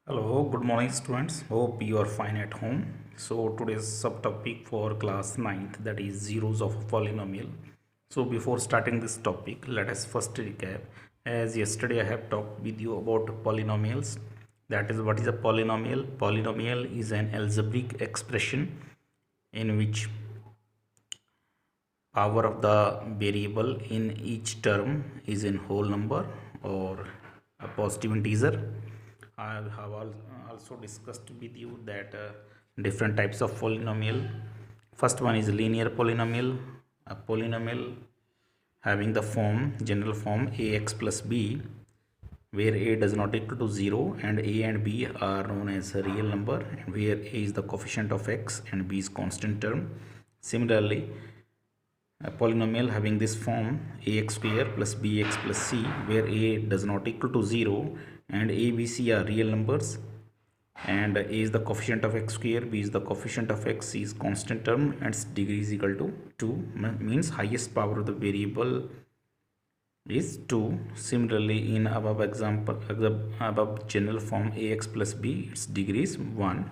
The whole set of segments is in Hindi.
Hello, good morning students. Hope you are fine at home. So today's subtopic for class ninth, that is zeros of a polynomial. So before starting this topic, let us first recap. As yesterday I have talked with you about polynomials. That is, what is a polynomial? Polynomial is an algebraic expression in which power of the variable in each term is in whole number or a positive integer. I have also discussed with you that different types of polynomial. First one is linear polynomial, a polynomial having the general form ax plus b, where a does not equal to 0 and a and b are known as a real number, and where a is the coefficient of x and b is constant term. Similarly, a polynomial having this form ax square plus bx plus c, where a does not equal to 0 and a, b, c are real numbers, and a is the coefficient of x square, b is the coefficient of x, c is constant term, and its degree is equal to 2, means highest power of the variable is 2. Similarly, in above example, above general form ax plus b, its degree is 1.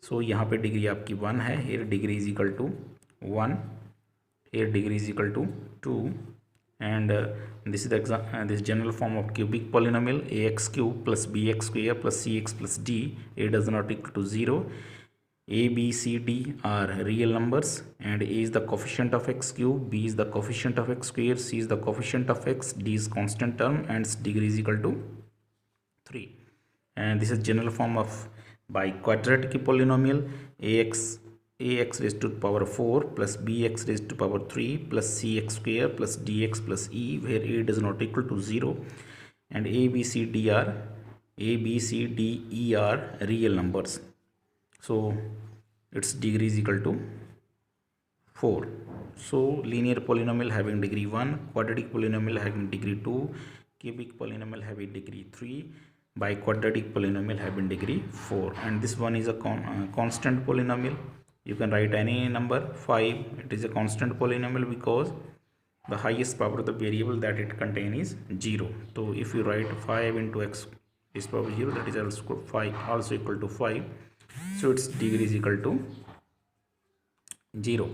So यहाँ पे डिग्री आपकी 1 है, here degree is equal to 1, here degree is equal to 2, and this is the this general form of cubic polynomial ax cube plus bx square plus cx plus d. A does not equal to 0. A, B, C, D are real numbers, and A is the coefficient of x cube, B is the coefficient of x square, C is the coefficient of x, D is constant term, and its degree is equal to 3. And this is general form of by quadratic polynomial ax raised to the power 4 plus bx raised to the power 3 plus cx square plus dx plus e, where a does not equal to 0 and a b c d are real numbers. So its degree is equal to 4. So linear polynomial having degree 1, quadratic polynomial having degree 2, cubic polynomial having degree 3, by quadratic polynomial having degree 4, and this one is a constant polynomial. You can write any number 5. It is a constant polynomial because the highest power of the variable that it contains is 0. So if you write 5 into x is power 0, that is also 5, also equal to 5. So its degree is equal to 0.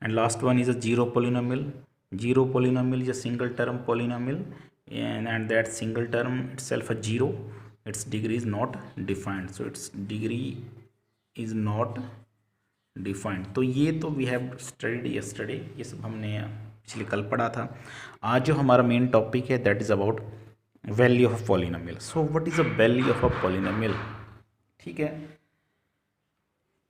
And last one is a zero polynomial. Zero polynomial is a single term polynomial, and that single term itself a 0. Its degree is not defined. So its degree is not defined. तो ये तो वी हैव स्टडीड यस्टरडे, ये सब हमने पिछले कल पढ़ा था. आज जो हमारा मेन टॉपिक है that is about value of polynomial. So what is a value of a polynomial? ठीक है,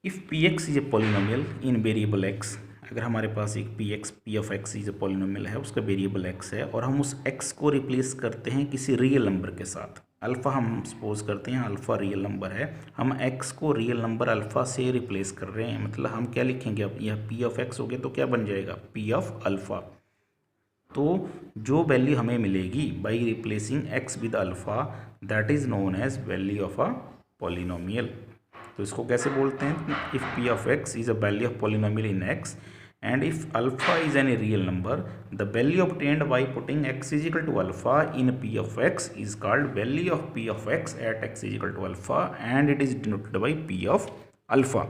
if P x is a polynomial in variable x, अगर हमारे पास एक P of x is a polynomial है, उसका वेरिएबल एक्स है, और हम उस एक्स को रिप्लेस करते हैं किसी रियल नंबर के साथ. अल्फ़ा हम सपोज करते हैं अल्फ़ा रियल नंबर है, हम एक्स को रियल नंबर अल्फ़ा से रिप्लेस कर रहे हैं. मतलब हम क्या लिखेंगे, अब यह पी ऑफ एक्स हो गया तो क्या बन जाएगा, पी ऑफ अल्फ़ा. तो जो वैल्यू हमें मिलेगी by replacing x with alpha, that is known as value of a polynomial. तो इसको कैसे बोलते हैं, if P of x is a value of polynomial in x and if alpha is any real number, the value obtained by putting x is equal to alpha in p of x is called value of p of x at x is equal to alpha, and it is denoted by p of alpha.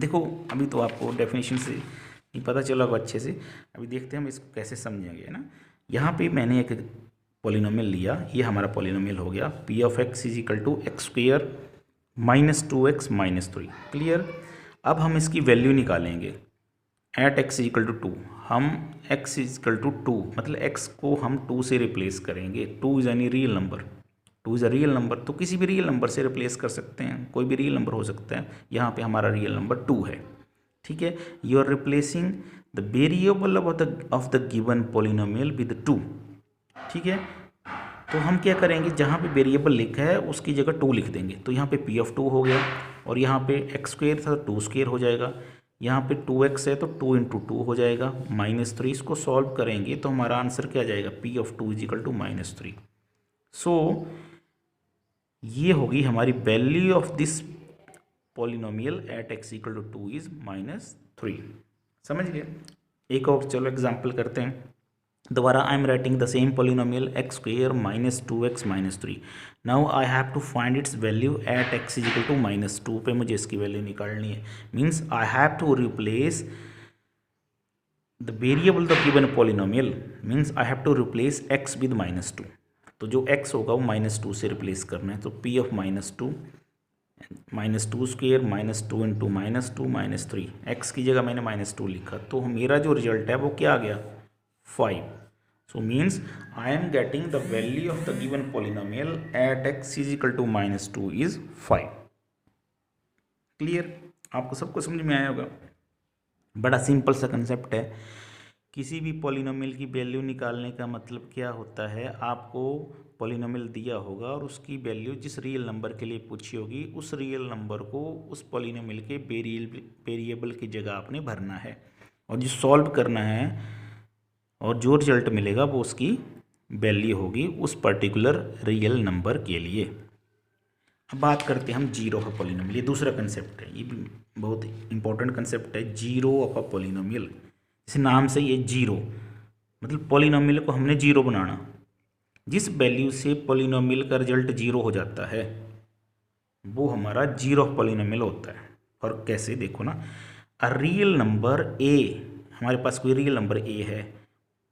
देखो अभी तो आपको डेफिनेशन से नहीं पता चला होगा अच्छे से, अभी देखते हैं हम इसको कैसे समझेंगे, है ना. यहाँ पे मैंने एक पॉलिनोमियल लिया, ये हमारा पॉलिनोमियल हो गया p of x is equal to x square minus 2x minus 3. Clear. अब हम इसकी वैल्यू निकालेंगे एट एक्स इजिकल टू 2. हम एक्स इजिकल टू 2 मतलब एक्स को हम 2 से रिप्लेस करेंगे. 2 is any real number, 2 is a real number, तो किसी भी रियल नंबर से रिप्लेस कर सकते हैं, कोई भी रियल नंबर हो सकता है. यहाँ पे हमारा रियल नंबर 2 है. ठीक है, you are replacing the variable of the given polynomial with 2. ठीक है, तो हम क्या करेंगे, जहाँ पे वेरिएबल लिखा है उसकी जगह 2 लिख देंगे. तो यहाँ पे पी ऑफ 2 हो गया, और यहाँ पे एक्स स्क्वेयर था तो 2 स्क्वेयर हो जाएगा. यहाँ पे 2x है तो 2 इंटू 2 हो जाएगा माइनस 3. इसको सॉल्व करेंगे तो हमारा आंसर क्या जाएगा, P of 2 is equal to minus 3. So ये होगी हमारी value of this polynomial at x equal to 2 is minus 3. समझ गए. एक और चलो एग्जांपल करते हैं. दोबारा I am writing the same polynomial x square minus 2x minus 3. Now I have to find its value at x is equal to -2 पे मुझे इसकी वैल्यू निकालनी है. Means I have to replace the variable the given polynomial. Means I have to replace x with -2. तो जो x होगा वो -2 से रिप्लेस करना है. तो p of -2 -2 square -2 into -2 -3 x की जगह मैंने -2 लिखा. तो मेरा जो रिजल्ट है वो क्या आ गया 5. So means I am getting the value of the given polynomial at x is equal to -2 is 5. Clear? आपको सबको समझ में आया होगा. बड़ा सिंपल सा कंसेप्ट है. किसी भी पॉलिनोमियल की वैल्यू निकालने का मतलब क्या होता है, आपको पॉलिनोमियल दिया होगा और उसकी वैल्यू जिस रियल नंबर के लिए पूछी होगी उस रियल नंबर को उस पॉलिनोमियल के वेरिएबल की जगह आपने भरना है और जो सॉल्व करना है और जो रिजल्ट मिलेगा वो उसकी वैल्यू होगी उस पर्टिकुलर रियल नंबर के लिए. अब बात करते हैं हम जीरो ऑफ अ पॉलिनोमियल. ये दूसरा कंसेप्ट है, ये भी बहुत इंपॉर्टेंट कंसेप्ट है. जीरो ऑफ अ पॉलिनोमियल, इस नाम से ये जीरो मतलब पॉलिनोमियल को हमने जीरो बनाना. जिस वैल्यू से पॉलिनोमियल का रिजल्ट जीरो हो जाता है वो हमारा जीरो ऑफ पॉलिनोमियल होता है. और कैसे देखो ना, अ रियल नंबर ए, हमारे पास कोई रियल नंबर ए है,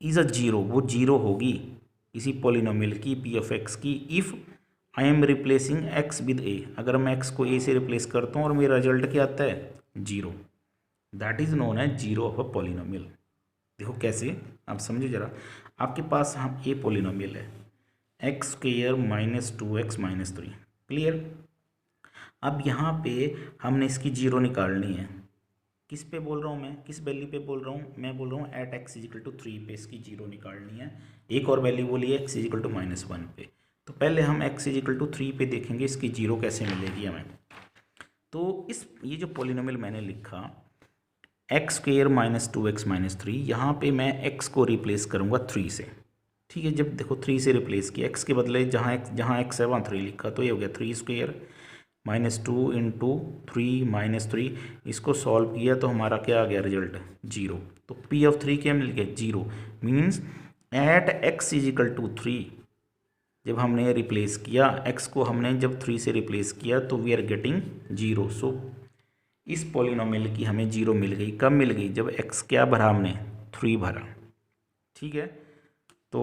इज़ अ जीरो, वो जीरो होगी इसी पॉलिनोमियल की पी ऑफ एक्स की if I am replacing x with A. अगर मैं एक्स को ए से रिप्लेस करता हूँ और मेरा रिजल्ट क्या आता है zero, that is known as zero of a polynomial. देखो कैसे, आप समझो जरा. आपके पास हम ए पॉलिनोमियल है एक्स स्क्वेयर -2x -3. क्लियर? अब यहाँ पे हमने इसकी जीरो निकालनी है. किस पे बोल रहा हूँ मैं, किस वैल्यू पे बोल रहा हूँ मैं? बोल रहा हूँ एट x इजिकल टू 3 पे इसकी जीरो निकालनी है. एक और वैल्यू बोली है x इजिकल टू -1 पे. तो पहले हम x इजिकल टू 3 पे देखेंगे इसकी जीरो कैसे मिलेगी हमें. तो ये जो पॉलिनोमियल मैंने लिखा एक्स स्क्वेयर -2x -3, यहाँ पे मैं x को रिप्लेस करूँगा 3 से. ठीक है, जब देखो 3 से रिप्लेस किया, x के बदले जहाँ x है वहाँ 3 लिखा, तो ये हो गया 3 स्क्वेयर -2 इंटू 3 -3. इसको सॉल्व किया तो हमारा क्या आ गया रिजल्ट जीरो. तो p ऑफ 3 क्या मिल गया zero. Means at x is equal to 3 जब हमने रिप्लेस किया x को, हमने जब 3 से रिप्लेस किया तो वी आर गेटिंग जीरो. सो इस पॉलिनोमियल की हमें जीरो मिल गई. कब मिल गई? जब x क्या भरा हमने 3 भरा. ठीक है, तो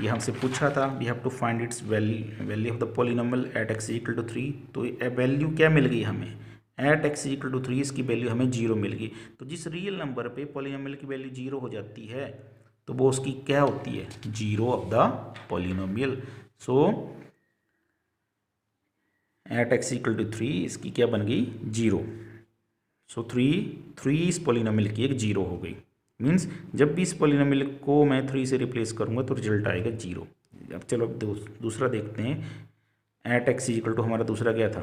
ये हमसे पूछा था we have to find its value of the polynomial at x equal to 3. तो वैल्यू क्या मिल गई हमें एट x इक्वल टू 3, इसकी वैल्यू हमें जीरो मिल गई. तो जिस रियल नंबर पे पॉलिनोमियल की वैल्यू जीरो हो जाती है तो वो उसकी क्या होती है zero of the polynomial. So at x equal to 3 इसकी क्या बन गई जीरो. सो 3 इस पॉलिनोमियल की एक जीरो हो गई. मीन्स जब भी इस पॉलिनोमियल को मैं 3 से रिप्लेस करूँगा तो रिजल्ट आएगा जीरो. अब चलो दूसरा देखते हैं. एट x इक्वल टू हमारा दूसरा क्या था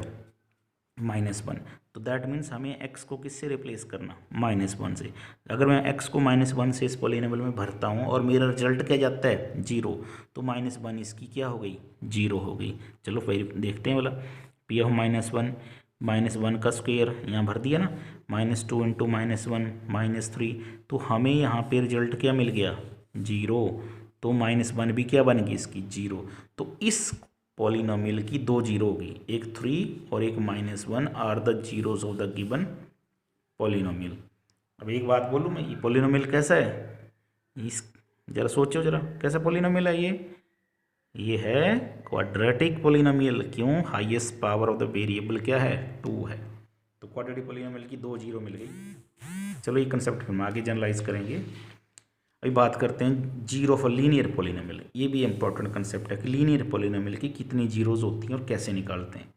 -1. तो दैट मीन्स हमें x को किससे रिप्लेस करना -1 से. अगर मैं x को -1 से इस पॉलिनोमियल में भरता हूँ और मेरा रिजल्ट क्या जाता है जीरो, तो -1 इसकी क्या हो गई जीरो हो गई. चलो फिर देखते हैं वाला p ऑफ -1 का स्क्वेयर यहाँ भर दिया ना, -2 इंटू -1 -3. तो हमें यहाँ पे रिजल्ट क्या मिल गया जीरो. तो -1 भी क्या बन गई इसकी जीरो. तो इस पॉलिनोमियल की दो जीरो होगी, एक 3 और एक -1 are the zeros of the given polynomial. अब एक बात बोलूँ मैं, ये पॉलिनोमियल कैसा है, इस जरा सोचो जरा कैसा पॉलिनोमियल है ये है क्वाड्रेटिक पॉलिनोमियल. क्यों? Highest power of the variable क्या है 2 है. तो क्वाड्रेटिक पॉलिनोमियल की दो जीरो मिल गई. चलो ये कंसेप्ट हम आगे जनरलाइज करेंगे. अभी बात करते हैं zero of a linear polynomial. ये भी इंपॉर्टेंट कंसेप्ट है कि लीनियर पॉलिनोमियल की कितनी जीरोज होती हैं और कैसे निकालते हैं.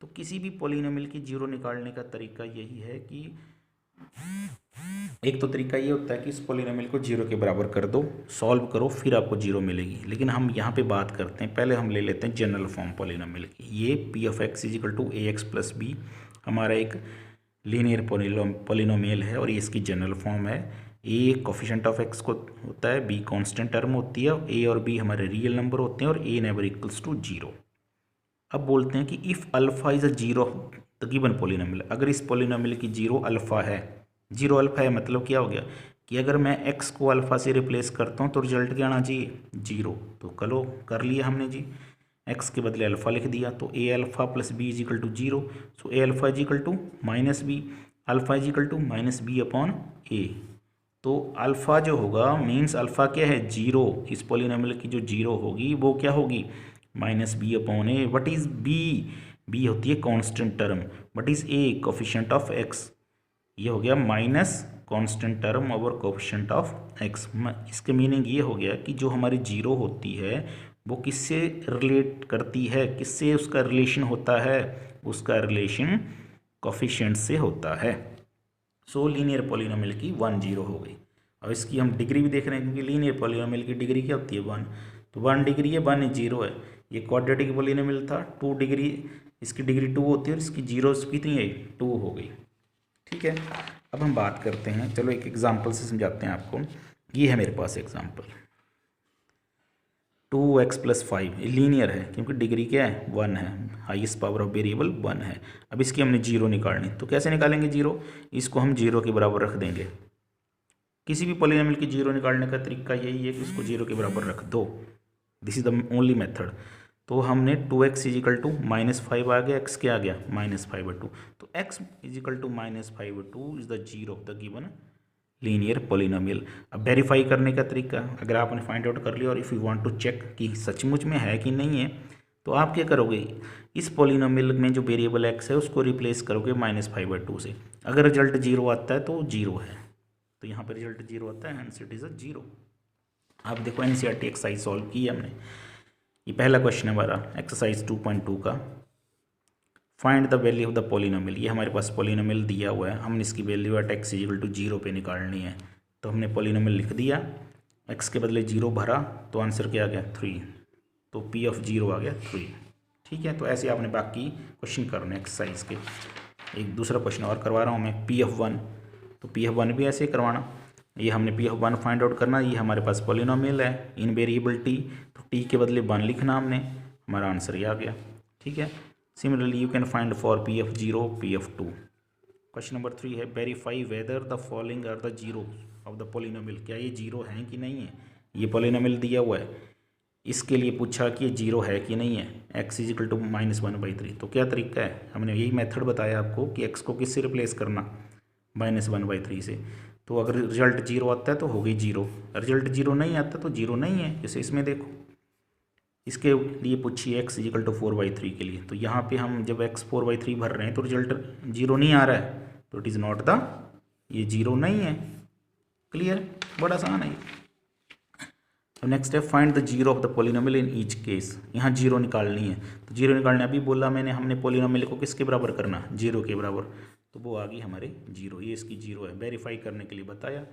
तो किसी भी पॉलिनोमियल की जीरो निकालने का तरीका यही है कि एक तो तरीका ये होता है कि इस पॉलिनोमियल को जीरो के बराबर कर दो, सॉल्व करो, फिर आपको जीरो मिलेगी. लेकिन हम यहाँ पे बात करते हैं, पहले हम ले लेते हैं जनरल फॉर्म पॉलिनोमियल की. ये p of x is equal to a x plus b हमारा एक लीनियर पॉलिनोमियल है और ये इसकी जनरल फॉर्म है. ए कोफिशिएंट ऑफ एक्स को होता है, बी कांस्टेंट टर्म होती है, ए और बी हमारे रियल नंबर होते हैं और ए नेवर इक्वल्स टू जीरो. अब बोलते हैं कि if alpha is a zero of the given polynomial. अगर इस पॉलिनोमियल की जीरो अल्फा है, जीरो अल्फा है मतलब क्या हो गया कि अगर मैं x को अल्फ़ा से रिप्लेस करता हूँ तो रिजल्ट क्या आना चाहिए, 0। तो कलो कर लिया हमने जी, x के बदले अल्फ़ा लिख दिया, तो a alpha plus b is equal to 0। So a alpha is equal to minus b, alpha is equal to minus b upon a। तो अल्फ़ा जो होगा मीन्स अल्फ़ा क्या है, 0। इस पॉलिनोमियल की जो 0 होगी वो क्या होगी, minus b upon a. What is b, b होती है constant term. What is a, coefficient of x. ये हो गया minus constant term over coefficient of x. इसके मीनिंग ये हो गया कि जो हमारी 0 होती है वो किससे रिलेट करती है, किससे उसका रिलेशन होता है, उसका रिलेशन कोफिशिएंट से होता है। सो लीनियर पॉलिनोमियल की 1 0 हो गई। अब इसकी हम डिग्री भी देख रहे हैं, क्योंकि लीनियर पॉलिनोमियल की डिग्री क्या होती है, 1। तो 1 डिग्री है, 1 0 है। ये क्वाड्रेटिक पॉलिनोमियल था, 2 डिग्री, इसकी डिग्री 2 होती है और इसकी जीरो कितनी है, 2 हो गई। ठीक है, अब हम बात करते हैं, चलो एक एग्जांपल से समझाते हैं आपको। ये है मेरे पास एग्जांपल, 2x प्लस 5 लीनियर है क्योंकि डिग्री क्या है, 1 है, हाईएस्ट पावर ऑफ वेरिएबल 1 है। अब इसकी हमने 0 निकालनी, तो कैसे निकालेंगे 0, इसको हम 0 के बराबर रख देंगे। किसी भी पॉलिनोमियल की 0 निकालने का तरीका यही है कि उसको 0 के बराबर रख दो, this is the only method. तो हमने 2x इजिकल टू -5 आ गया, x क्या आ गया, -5/2। तो x equal to -5/2 is the 0 of the given linear polynomial. अब वेरीफाई करने का तरीका, अगर आपने फाइंड आउट कर लिया और if you want to check कि सचमुच में है कि नहीं है, तो आप क्या करोगे, इस पॉलिनोमियल में जो वेरिएबल x है उसको रिप्लेस करोगे -5/2 से। अगर रिजल्ट 0 आता है तो 0 है, तो यहाँ पर रिजल्ट 0 आता है, हेंस इट इज़ अ 0। आप देखो एनसीईआरटी एक्सरसाइज सॉल्व की है हमने। ये पहला क्वेश्चन है हमारा एक्सरसाइज 2.2 का, find the value of the polynomial. ये हमारे पास पॉलिनोमियल दिया हुआ है, हमने इसकी value at x equal to 0 पे निकालनी है। तो हमने पॉलिनोमियल लिख दिया, x के बदले 0 भरा, तो आंसर क्या आ गया, 3। तो p ऑफ 0 आ गया 3। ठीक है, तो ऐसे आपने बाकी क्वेश्चन करने एक्सरसाइज के। एक दूसरा क्वेश्चन और करवा रहा हूँ मैं, p ऑफ 1। तो p ऑफ 1 भी ऐसे ही करवाना। ये हमने p ऑफ 1 फाइंड आउट करना, ये हमारे पास पॉलिनोमियल है इन वेरिएबल t, तो t के बदले 1 लिखना हमने, हमारा आंसर ये आ गया। ठीक है, similarly you can find for p of 0, p of 2। Question number 3 है, verify whether the following are the zero of the polynomial. क्या ये 0 है कि नहीं है, ये पॉलिनोमियल दिया हुआ है, इसके लिए पूछा कि ये 0 है कि नहीं है, x इज इक्वल टू -1/3। तो क्या तरीका है, हमने यही मेथड बताया आपको कि x को किससे रिप्लेस करना, -1/3 से। तो अगर रिजल्ट 0 आता है तो हो गई 0, रिजल्ट 0 नहीं आता तो 0 नहीं है। जैसे इसमें देखो, इसके लिए पूछिए x इजिकल टू 4/3 के लिए, तो यहाँ पे हम जब x 4/3 भर रहे हैं तो रिजल्ट 0 नहीं आ रहा है, तो इट इज़ नॉट द, ये 0 नहीं है। क्लियर, बड़ा आसान है। तो नेक्स्ट है, find the 0 of the polynomial in each case. यहाँ 0 निकालनी है, तो 0 निकालने अभी बोला मैंने, हमने पॉलिनोमियल को किसके बराबर करना, 0 के बराबर। तो वो आ गई हमारे 0, ये इसकी 0 है। वेरीफाई करने के लिए बताया,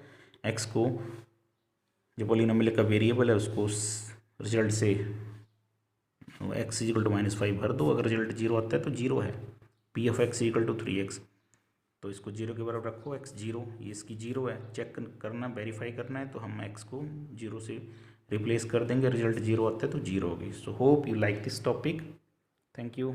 x को जो पॉलिनोमियल का वेरिएबल है उसको रिजल्ट से x इक्वल टू -5 भर दो, अगर रिजल्ट 0 आता है तो 0 है। p of x equal to 3x, तो इसको 0 के बराबर रखो, x 0, ये इसकी 0 है। चेक करना, वेरीफाई करना है, तो हम x को 0 से रिप्लेस कर देंगे, रिजल्ट 0 आता है तो 0 होगी। So hope you like this topic, thank you.